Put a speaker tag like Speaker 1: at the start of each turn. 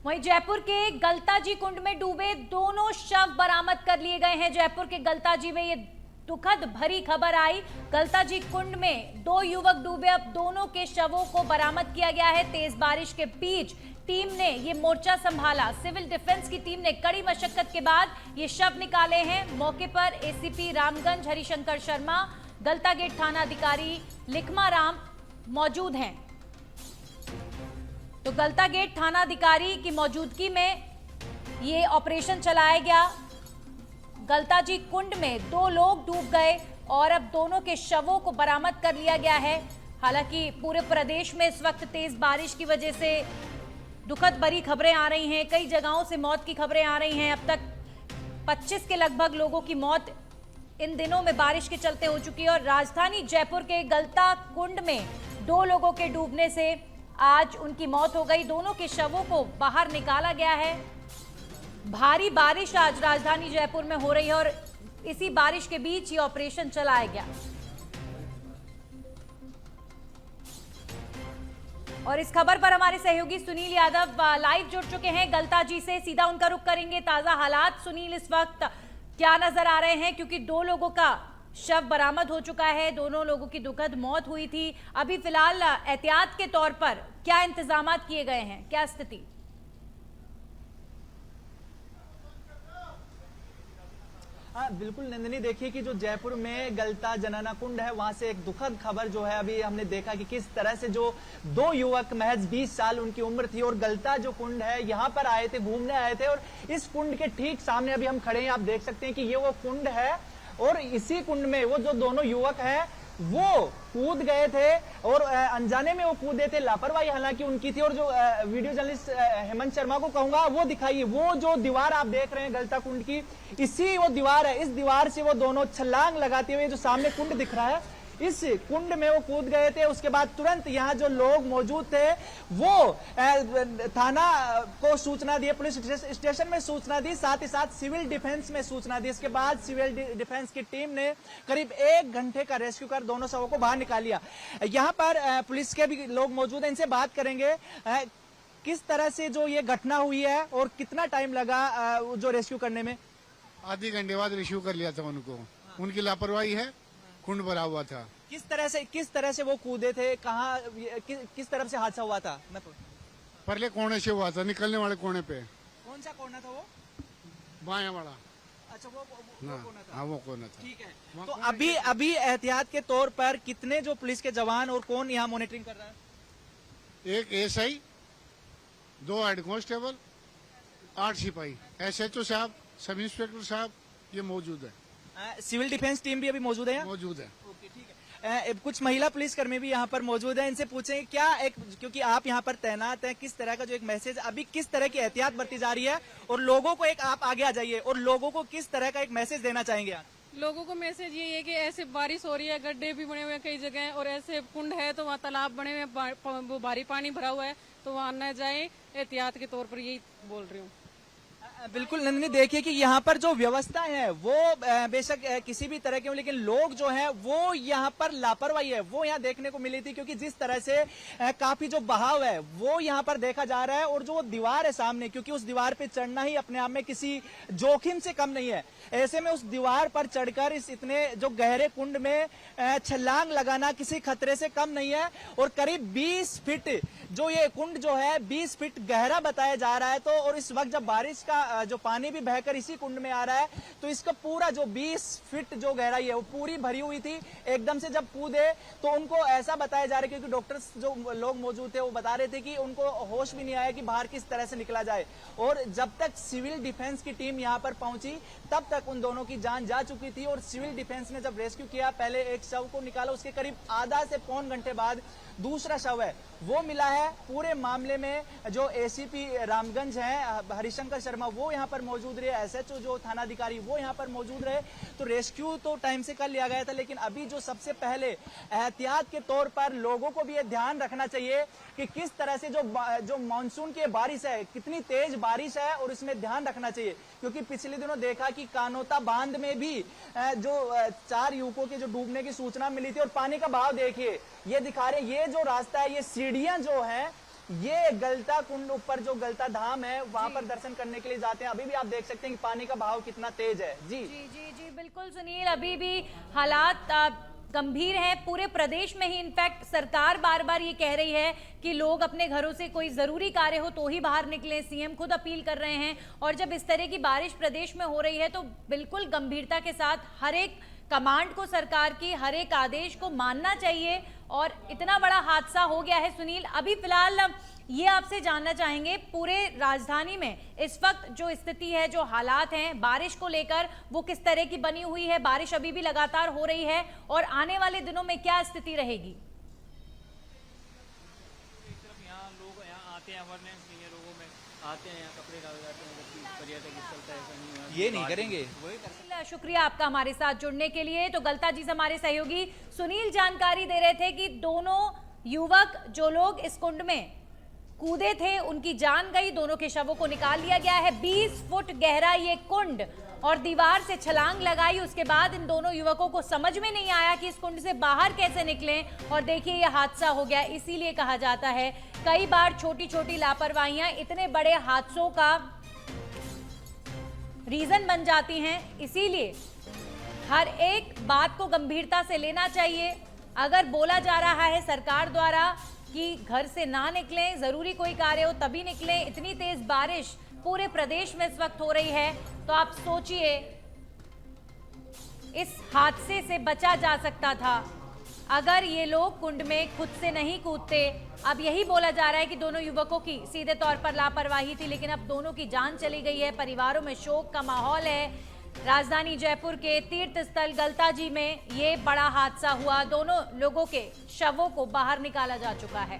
Speaker 1: वहीं जयपुर के गलताजी कुंड में डूबे दोनों शव बरामद कर लिए गए हैं। जयपुर के गलताजी में ये दुखद भरी खबर आई। गलताजी कुंड में दो युवक डूबे, अब दोनों के शवों को बरामद किया गया है। तेज बारिश के बीच टीम ने ये मोर्चा संभाला। सिविल डिफेंस की टीम ने कड़ी मशक्कत के बाद ये शव निकाले हैं। मौके पर एसीपी रामगंज हरिशंकर शर्मा, गलता गेट थाना अधिकारी लिखमा राम मौजूद हैं। तो गलता गेट थाना अधिकारी की मौजूदगी में ये ऑपरेशन चलाया गया। गलताजी कुंड में दो लोग डूब गए और अब दोनों के शवों को बरामद कर लिया गया है। हालांकि पूरे प्रदेश में इस वक्त तेज बारिश की वजह से दुखद भरी खबरें आ रही हैं। कई जगहों से मौत की खबरें आ रही हैं। अब तक 25 के लगभग लोगों की मौत इन दिनों में बारिश के चलते हो चुकी है। और राजधानी जयपुर के गलता कुंड में दो लोगों के डूबने से आज उनकी मौत हो गई। दोनों के शवों को बाहर निकाला गया है। भारी बारिश आज राजधानी जयपुर में हो रही है और इसी बारिश के बीच ये ऑपरेशन चलाया गया। और इस खबर पर हमारे सहयोगी सुनील यादव लाइव जुड़ चुके हैं गलताजी से। सीधा उनका रुख करेंगे। ताजा हालात सुनील इस वक्त क्या नजर आ रहे हैं, क्योंकि दो लोगों का शव बरामद हो चुका है, दोनों लोगों की दुखद मौत हुई थी। अभी फिलहाल एहतियात के तौर पर क्या इंतजाम किए गए हैं, क्या स्थिति?
Speaker 2: हाँ बिल्कुल नंदिनी, देखिए कि जो जयपुर में गलता जनाना कुंड है वहां से एक दुखद खबर जो है अभी हमने देखा कि किस तरह से जो दो युवक महज 20 साल उनकी उम्र थी और गलता जो कुंड है यहाँ पर आए थे, घूमने आए थे। और इस कुंड के ठीक सामने अभी हम खड़े हैं, आप देख सकते हैं कि ये वो कुंड है और इसी कुंड में वो जो दोनों युवक हैं वो कूद गए थे और अनजाने में वो कूदे थे। लापरवाही हालांकि उनकी थी। और जो वीडियो जर्नलिस्ट हेमंत शर्मा को कहूंगा वो दिखाइए, वो जो दीवार आप देख रहे हैं गलता कुंड की, इसी वो दीवार है। इस दीवार से वो दोनों छलांग लगाते हुए जो सामने कुंड दिख रहा है इस कुंड में वो कूद गए थे। उसके बाद तुरंत यहाँ जो लोग मौजूद थे वो थाना को सूचना दी, पुलिस स्टेशन में सूचना दी, साथ ही साथ सिविल डिफेंस में सूचना दी। इसके बाद सिविल डिफेंस की टीम ने करीब 1 घंटे का रेस्क्यू कर दोनों शवों को बाहर निकाल लिया। यहाँ पर पुलिस के भी लोग मौजूद हैं, इनसे बात करेंगे किस तरह से जो ये घटना हुई है और कितना टाइम लगा जो रेस्क्यू करने में।
Speaker 3: आधे घंटे बाद रेस्क्यू कर लिया था उनको। उनकी लापरवाही है, कुंड भरा हुआ था।
Speaker 2: किस तरह से वो कूदे थे, कहाँ किस तरफ से हादसा हुआ था?
Speaker 3: पहले कोने से हुआ था, निकलने वाले कोने पे।
Speaker 2: कौन सा कोना था वो?
Speaker 3: बाया वाला।
Speaker 2: अच्छा वो कोना था।
Speaker 3: हाँ वो कोना था।
Speaker 2: ठीक है। तो अभी एहतियात के तौर पर कितने जो पुलिस के जवान और कौन यहाँ मॉनिटरिंग कर रहा है?
Speaker 3: एक एसआई, 2 हेड कांस्टेबल, 8 सिपाही, एसएचओ साहब, सब इंस्पेक्टर साहब ये मौजूद है।
Speaker 2: सिविल डिफेंस टीम भी अभी मौजूद है?
Speaker 3: मौजूद है।
Speaker 2: ओके ठीक है। कुछ महिला पुलिसकर्मी भी यहाँ पर मौजूद है, इनसे पूछेंगे क्या एक, क्योंकि आप यहाँ पर तैनात हैं, किस तरह का जो एक मैसेज अभी किस तरह की एहतियात बरती जा रही है और लोगों को एक आप आगे आ जाइए और लोगों को किस तरह का एक मैसेज देना चाहेंगे आप?
Speaker 4: लोगों को मैसेज ये है कि ऐसे बारिश हो रही है, गड्ढे भी बने हुए हैं कई जगह और ऐसे कुंड है तो वहाँ तालाब बने हुए हैं, वो भारी पानी भरा हुआ है तो वहाँ न जाए। एहतियात के तौर पर यही बोल रही हूँ।
Speaker 2: बिल्कुल नंदिनी, देखिए कि यहाँ पर जो व्यवस्था है वो बेशक किसी भी तरह के हो, लेकिन लोग जो है वो यहाँ पर लापरवाही है वो यहाँ देखने को मिली थी। क्योंकि जिस तरह से काफी जो बहाव है वो यहाँ पर देखा जा रहा है और जो दीवार है सामने, क्योंकि उस दीवार पे चढ़ना ही अपने आप में किसी जोखिम से कम नहीं है। ऐसे में उस दीवार पर चढ़कर इस इतने जो गहरे कुंड में छलांग लगाना किसी खतरे से कम नहीं है। और करीब 20 फीट जो ये कुंड जो है 20 फीट गहरा बताया जा रहा है। तो और इस वक्त जब बारिश का जो पानी भी बहकर इसी कुंड में आ रहा है तो इसका पूरा जो 20 फीट जो गहराई है वो पूरी भरी हुई थी। एकदम से जब कूदे तो उनको ऐसा बताया जा रहा है, क्योंकि डॉक्टर्स जो लोग मौजूद थे वो बता रहे थे कि उनको होश भी नहीं आया कि बाहर किस तरह से निकला जाए। और जब तक सिविल डिफेंस की टीम यहाँ पर पहुंची तब तक उन दोनों की जान जा चुकी थी। और सिविल डिफेंस ने जब रेस्क्यू किया, पहले एक शव को निकाला, उसके करीब आधा से पौन घंटे बाद दूसरा शव है वो मिला है। पूरे मामले में जो एसीपी रामगंज हैं हरिशंकर शर्मा वो यहाँ पर मौजूद रहे, एसएचओ जो थानाधिकारी वो यहाँ पर मौजूद रहे। तो रेस्क्यू तो टाइम से कर लिया गया था, लेकिन अभी जो सबसे पहले एहतियात के तौर पर लोगों को भी ये ध्यान रखना चाहिए कि किस तरह से जो मानसून की बारिश है, कितनी तेज बारिश है और इसमें ध्यान रखना चाहिए। क्योंकि पिछले दिनों देखा कि कानोता बांध में भी जो 4 युवकों के जो डूबने की सूचना मिली थी और पानी का बहाव देखिए ये दिखा रहे, ये जो रास्ता है ये सीढ़ियां जो है ये गलता कुंड ऊपर जो गलता धाम है वहां पर दर्शन करने के लिए जाते हैं। अभी भी आप देख सकते हैं कि पानी का बहाव कितना तेज है। जी
Speaker 1: जी जी जी बिल्कुल सुनील, अभी भी हालात गंभीर है पूरे प्रदेश में ही। इनफैक्ट सरकार बार बार ये कह रही है कि लोग अपने घरों से कोई जरूरी कार्य हो तो ही बाहर निकले। सीएम खुद अपील कर रहे हैं, और जब इस तरह की बारिश प्रदेश में हो रही है तो बिल्कुल गंभीरता के साथ हर एक कमांड को, सरकार की हर एक आदेश को मानना चाहिए। और इतना बड़ा हादसा हो गया है सुनील। अभी फिलहाल ये आपसे जानना चाहेंगे, पूरे राजधानी में इस वक्त जो स्थिति है, जो हालात हैं बारिश को लेकर, वो किस तरह की बनी हुई है? बारिश अभी भी लगातार हो रही है और आने वाले दिनों में क्या स्थिति रहेगी?
Speaker 5: यहाँ लोग यहाँ आते हैं, अवेयरनेस नहीं है लोगों में, आते हैं यहाँ कपड़े डाल जाते हैं, जबकि पर्यटक स्थल का ऐसा नहीं है।
Speaker 2: ये नहीं करेंगे।
Speaker 5: वही कर
Speaker 1: शुक्रिया आपका हमारे साथ जुड़ने के लिए। तो गलता जी से हमारे सहयोगी सुनील जानकारी दे रहे थे कि दोनों युवक जो लोग इस कुंड में कूदे थे उनकी जान गई, दोनों के शवों को निकाल लिया गया है। 20 फुट गहरा ये कुंड, और दीवार से छलांग लगाई। उसके बाद इन दोनों युवकों को समझ में नहीं आया कि इस कुंड से बाहर कैसे निकलें, और देखिए ये हादसा हो गया। इसीलिए कहा जाता है कई बार छोटी छोटी लापरवाहियां इतने बड़े हादसों का रीजन बन जाती हैं। इसीलिए हर एक बात को गंभीरता से लेना चाहिए। अगर बोला जा रहा है सरकार द्वारा कि घर से ना निकलें, जरूरी कोई कार्य हो तभी निकलें, इतनी तेज बारिश पूरे प्रदेश में इस वक्त हो रही है, तो आप सोचिए इस हादसे से बचा जा सकता था अगर ये लोग कुंड में खुद से नहीं कूदते। अब यही बोला जा रहा है कि दोनों युवकों की सीधे तौर पर लापरवाही थी, लेकिन अब दोनों की जान चली गई है। परिवारों में शोक का माहौल है। राजधानी जयपुर के तीर्थ स्थल गलताजी में ये बड़ा हादसा हुआ। दोनों लोगों के शवों को बाहर निकाला जा चुका है।